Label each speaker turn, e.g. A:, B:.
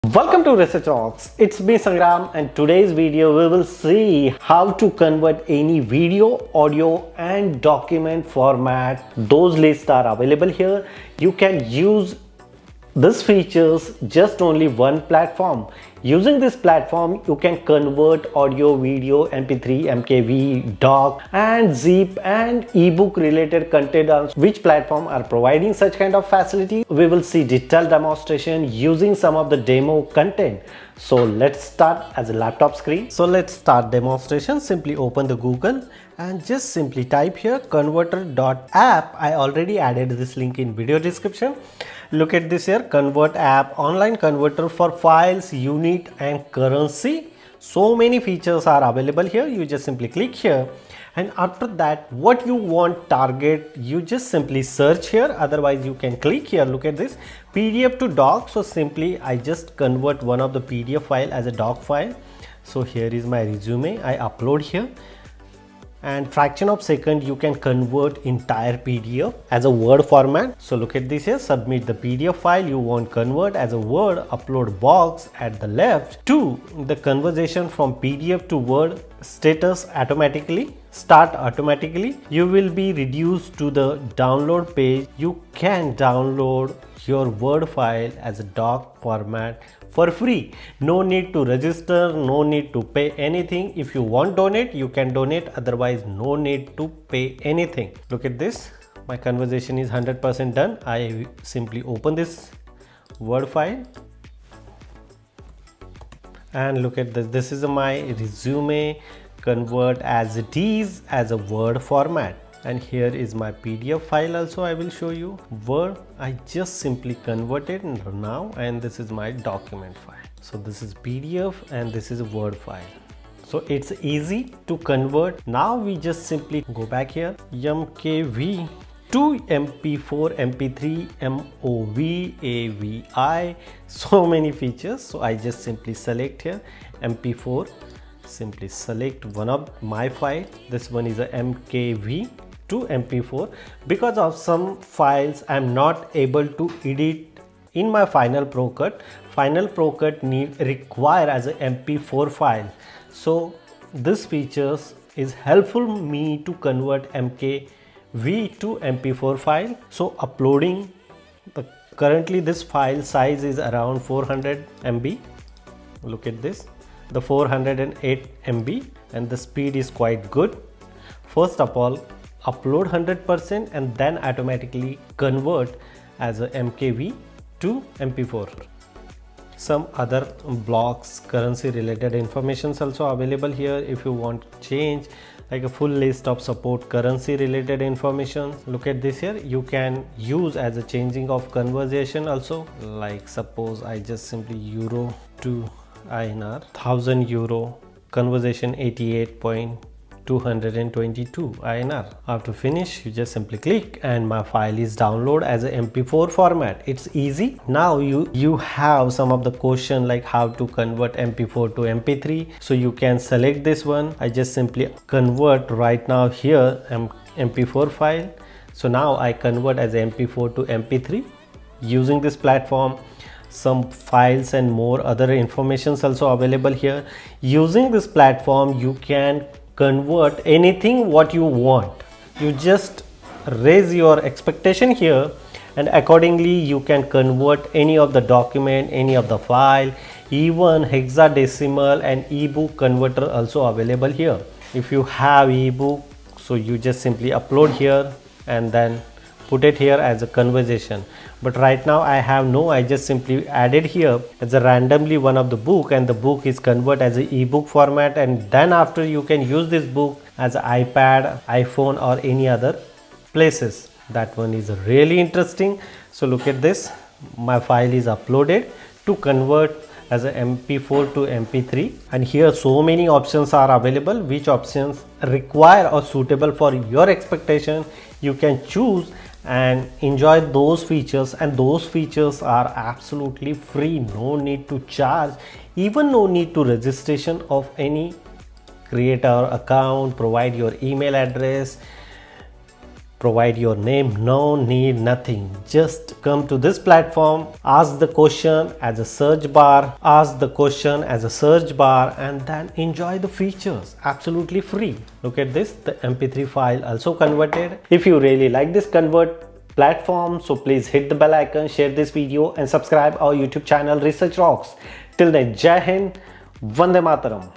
A: Welcome to Research Rocks. It's me Sangram, and today's video we will see how to convert any video, audio and document format. Those lists are available here. You can use this features just only one platform. Using this platform you can convert audio, video, mp3, mkv, doc and zip and ebook related content on which platform are providing such kind of facility. We will see detailed demonstration using some of the demo content. So let's start as a laptop screen. So let's start demonstration. Simply open the Google and just simply type here converter.app. I already added this link in video description. Look at this here, convert app, online converter for files, unit and currency. So many features are available here. You just simply click here, and after that what you want target, you just simply search here. Otherwise you can click here. Look at this, PDF to doc. So simply I just convert one of the PDF file as a doc file. So here is my resume. I upload here, and fraction of second you can convert entire PDF as a Word format. So look at this here, submit the PDF file you want convert as a Word, upload box at the left. To the conversion from PDF to Word status automatically start automatically. You will be reduced to the download page. You can download your Word file as a doc format for free. No need to register, no need to pay anything. If you want donate, you can donate, otherwise no need to pay anything. Look at this, my conversation is 100% done. I simply open this Word file and look at this. This is my resume, convert as it is as a Word format. And here is my PDF file also. I will show you Word. I just simply converted now, and this is my document file. So this is PDF and this is a Word file. So it's easy to convert. Now we just simply go back here, mkv to mp4, mp3, mov, avi, so many features. So I just simply select here mp4, simply select one of my file. This one is a mkv to mp4. Because of some files I am not able to edit in my Final Pro Cut. Final Pro Cut require as a mp4 file. So this features is helpful me to convert mkv to mp4 file. So uploading currently this file size is around 400 MB. Look at this, the 408 MB, and the speed is quite good. First of all, upload 100% and then automatically convert as a mkv to mp4. Some other blocks, currency related informations also available here. If you want to change like a full list of support currency related information, look at this here. You can use as a changing of conversation also. Like suppose I just simply euro to INR, 1000 euro, conversation 88.222 INR. After finish, you just simply click and my file is download as a mp4 format. It's easy. Now you have some of the question like how to convert mp4 to mp3. So you can select this one. I just simply convert right now here mp4 file. So now I convert as mp4 to mp3 using this platform. Some files and more other informations also available here. Using this platform you can convert anything what you want. You just raise your expectation here, and accordingly you can convert any of the document, any of the file, even hexadecimal and ebook converter also available here. If you have ebook, so you just simply upload here and then put it here as a conversation. But right now I have no, I just simply added here as a randomly one of the book, and the book is convert as a ebook format, and then after you can use this book as an iPad, iPhone or any other places. That one is really interesting. So look at this, my file is uploaded to convert as a mp4 to mp3, and here so many options are available. Which options require or suitable for your expectation, you can choose and enjoy those features, and those features are absolutely free. No need to charge, even no need to registration of any creator account, provide your email address, provide your name, no need, nothing. Just come to this platform, ask the question as a search bar, and then enjoy the features absolutely free. Look at this, the MP3 file also converted. If you really like this convert platform, so please hit the bell icon, share this video and subscribe our YouTube channel Research Rocks. Till then, Jai Hind, Vande Mataram.